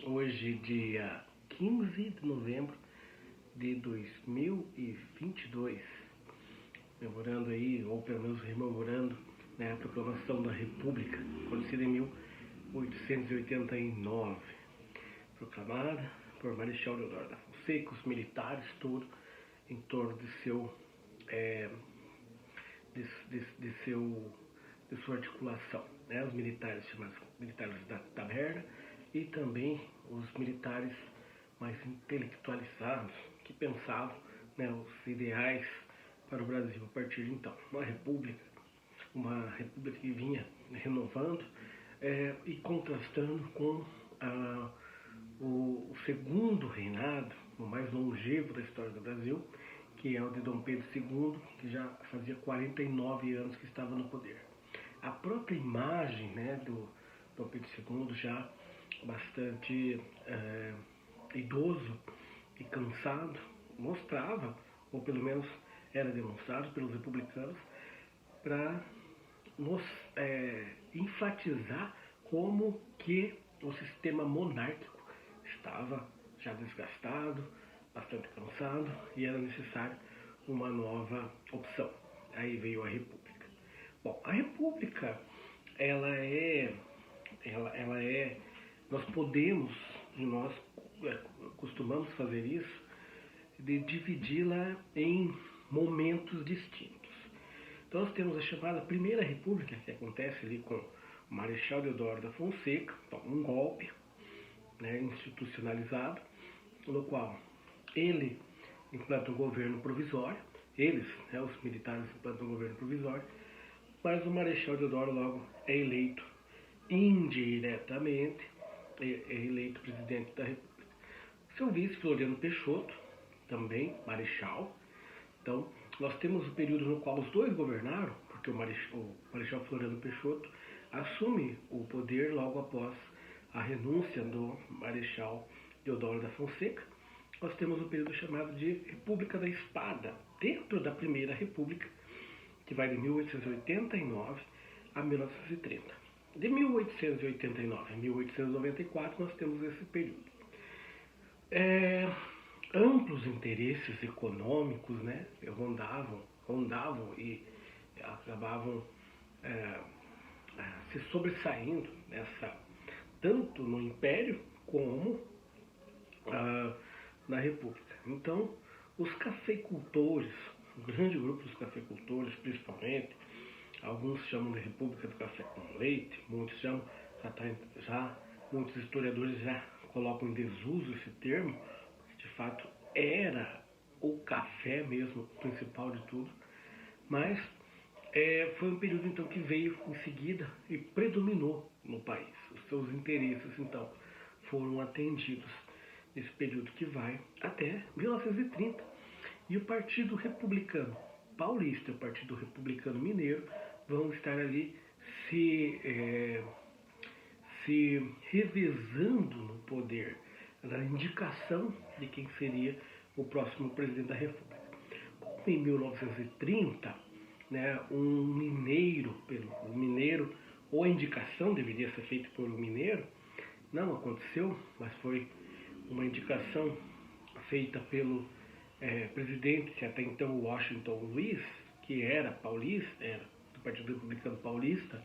Hoje, dia 15 de novembro de 2022, memorando aí, ou pelo menos rememorando, né, a proclamação da República, acontecida em 1889, proclamada por Marechal Deodoro da Fonseca, os militares todos em torno de sua articulação, né? Os militares chamados militares da taberna e também os militares mais intelectualizados que pensavam, né, os ideais para o Brasil a partir de então. Uma república que vinha renovando e contrastando com o segundo reinado, o mais longevo da história do Brasil, que é o de Dom Pedro II, que já fazia 49 anos que estava no poder. A própria imagem, né, do Dom Pedro II, já bastante idoso e cansado, mostrava, ou pelo menos era demonstrado pelos republicanos, para nos enfatizar como que o sistema monárquico estava já desgastado, bastante cansado, e era necessário uma nova opção. Aí veio a República. Bom, a República, nós podemos, e nós costumamos fazer isso, de dividi-la em momentos distintos. Então nós temos a chamada Primeira República, que acontece ali com o Marechal Deodoro da Fonseca, então, um golpe, né, institucionalizado, no qual ele implanta um governo provisório, os militares implantam um governo provisório, mas o Marechal Deodoro logo é eleito indiretamente, é eleito presidente da República. Seu vice, Floriano Peixoto, também marechal. Então, nós temos o período no qual os dois governaram, porque o Marechal Floriano Peixoto assume o poder logo após a renúncia do Marechal Deodoro da Fonseca. Nós temos um período chamado de República da Espada, dentro da Primeira República, que vai de 1889 a 1930. De 1889 a 1894 nós temos esse período. Amplos interesses econômicos, né, rondavam e acabavam se sobressaindo tanto no Império como na República. Então, os cafeicultores, um grande grupo dos cafeicultores, principalmente, alguns chamam de República do Café com Leite, muitos historiadores já colocam em desuso esse termo, porque de fato era o café mesmo, o principal de tudo, mas foi um período então que veio em seguida e predominou no país. Os seus interesses então foram atendidos nesse período que vai até 1930. E o Partido Republicano Paulista e o Partido Republicano Mineiro vão estar ali se revezando no poder, na indicação de quem seria o próximo presidente da República. Como em 1930, né, um mineiro, ou a indicação deveria ser feita por um mineiro, não aconteceu, mas foi uma indicação feita pelo presidente, até então Washington Luiz, que era paulista, era do Partido Republicano Paulista,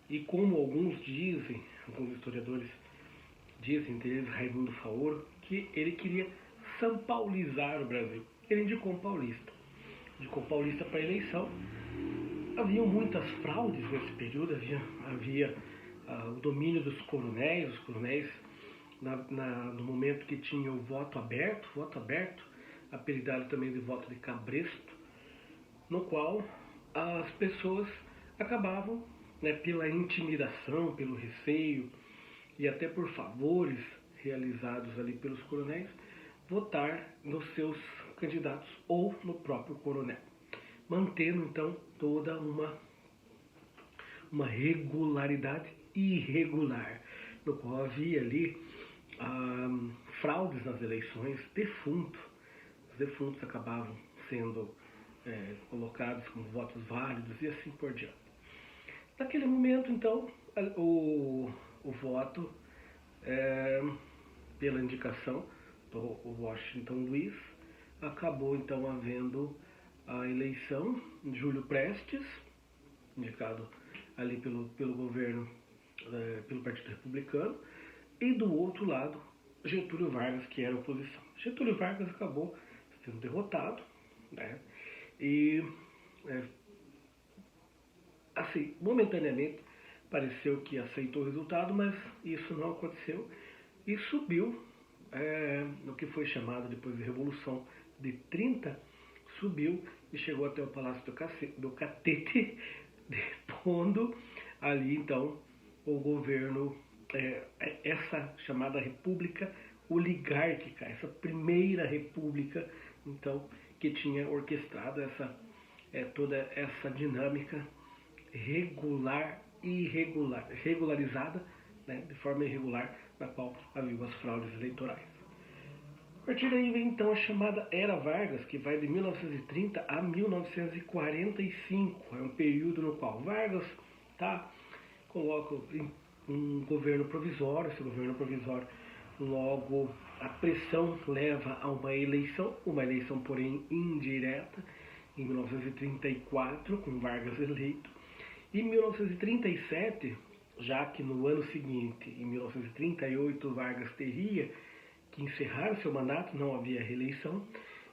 e como alguns historiadores dizem, deles Raimundo Faoro, que ele queria sanpaulizar o Brasil. Ele indicou um paulista para a eleição. Haviam muitas fraudes nesse período, havia o domínio dos coronéis, no momento que tinha o voto aberto, apelidado também de voto de cabresto, no qual as pessoas acabavam, né, pela intimidação, pelo receio e até por favores realizados ali pelos coronéis, votar nos seus candidatos ou no próprio coronel, mantendo então toda uma regularidade irregular, no qual havia ali fraudes nas eleições, os defuntos acabavam sendo colocados como votos válidos e assim por diante. Naquele momento, então, o voto pela indicação do Washington Luiz, acabou então havendo a eleição de Júlio Prestes, indicado ali pelo governo, pelo Partido Republicano, e do outro lado, Getúlio Vargas, que era oposição. Getúlio Vargas acabou sendo derrotado, né? E, assim, momentaneamente, pareceu que aceitou o resultado, mas isso não aconteceu e subiu no que foi chamado depois de Revolução de 30, subiu e chegou até o Palácio do Catete, depondo ali então o governo, essa chamada República Oligárquica, essa primeira república então que tinha orquestrado toda essa dinâmica regularizada, né, de forma irregular, na qual havia as fraudes eleitorais. A partir daí vem então a chamada Era Vargas, que vai de 1930 a 1945. É um período no qual Vargas coloca um governo provisório. Esse governo provisório, logo, a pressão leva a uma eleição porém indireta, em 1934, com Vargas eleito. Em 1937, já que no ano seguinte, em 1938, Vargas teria que encerrar seu mandato, não havia reeleição,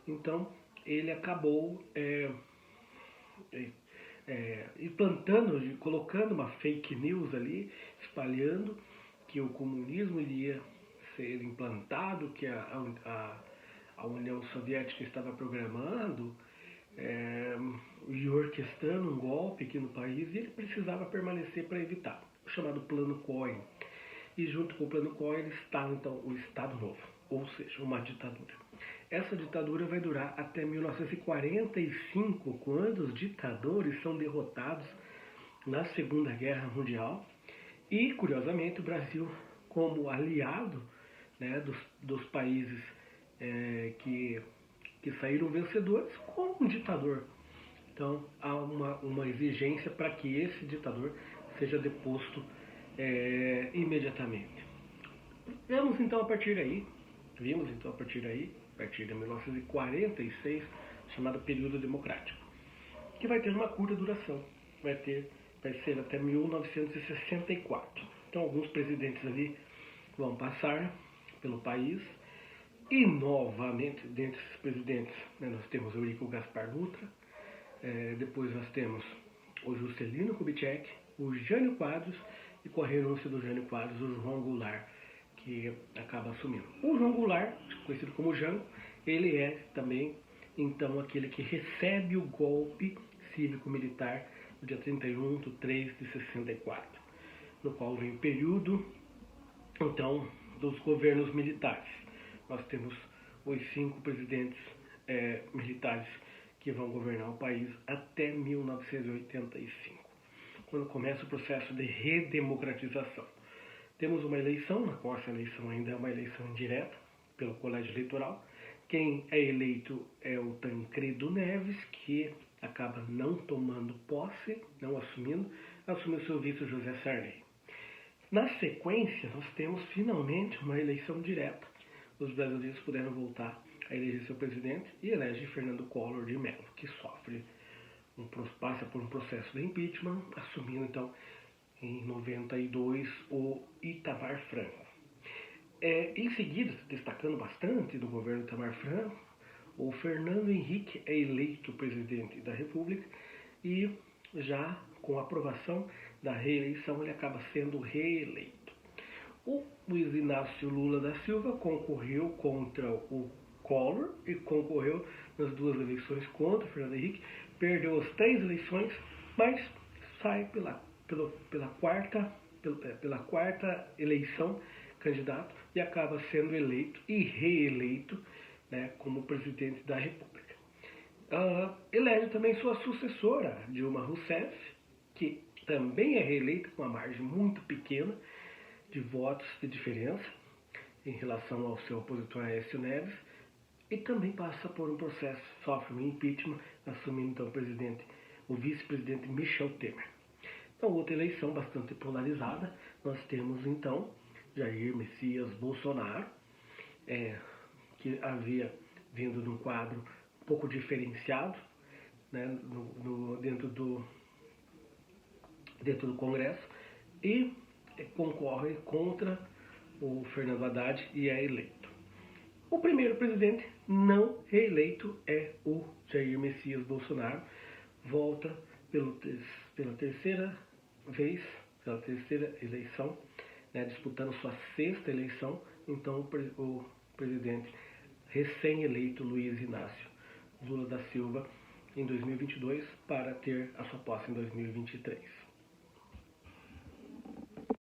então ele acabou colocando uma fake news ali, espalhando que o comunismo iria ser implantado, que a União Soviética estava programando e orquestrando um golpe aqui no país, e ele precisava permanecer para evitar, o chamado Plano Cohen. E junto com o Plano Cohen ele está então o Estado Novo, ou seja, uma ditadura. Essa ditadura vai durar até 1945, quando os ditadores são derrotados na Segunda Guerra Mundial. E, curiosamente, o Brasil, como aliado, né, dos países que saíram vencedores, com um ditador. Então, há uma exigência para que esse ditador seja deposto imediatamente. Vimos então a partir daí, a partir de 1946, chamado período democrático, que vai ter uma curta duração, vai ser até 1964. Então alguns presidentes ali vão passar pelo país, e novamente, dentre esses presidentes, nós temos Eurico Gaspar Dutra, depois nós temos o Juscelino Kubitschek, o Jânio Quadros, e com a renúncia do Jânio Quadros, o João Goulart, que acaba assumindo. O João Goulart, conhecido como Jango, ele é também, então, aquele que recebe o golpe cívico-militar no dia 31 de 3 de 64, no qual vem o período, então, dos governos militares. Nós temos os 5 presidentes militares que vão governar o país até 1985, quando começa o processo de redemocratização. Temos uma eleição, na qual essa eleição ainda é uma eleição indireta, pelo colégio eleitoral. Quem é eleito é o Tancredo Neves, que acaba não tomando posse, não assumindo, assume o seu vice José Sarney. Na sequência, nós temos finalmente uma eleição direta. Os brasileiros puderam voltar a eleger seu presidente e elege Fernando Collor de Mello, que passa por um processo de impeachment, assumindo então em 92 o Itamar Franco. Em seguida, destacando bastante do governo Itamar Franco, o Fernando Henrique é eleito presidente da República, e já com a aprovação da reeleição ele acaba sendo reeleito. O Luiz Inácio Lula da Silva concorreu contra o Collor e concorreu nas 2 eleições contra o Fernando Henrique, perdeu as 3 eleições, mas sai pela quarta eleição candidato e acaba sendo eleito e reeleito, né, como presidente da República. Elege também sua sucessora, Dilma Rousseff, que também é reeleita com uma margem muito pequena de votos de diferença em relação ao seu opositor Aécio Neves, e também passa por um processo, sofre um impeachment, assumindo então o vice-presidente Michel Temer. Então, outra eleição bastante polarizada, nós temos então Jair Messias Bolsonaro, que havia vindo de um quadro um pouco diferenciado, né, dentro do Congresso, e concorre contra o Fernando Haddad e é eleito. O primeiro presidente não reeleito é o Jair Messias Bolsonaro, volta pela terceira vez, pela terceira eleição, né, disputando sua sexta eleição. Então o presidente recém-eleito Luiz Inácio Lula da Silva em 2022 para ter a sua posse em 2023.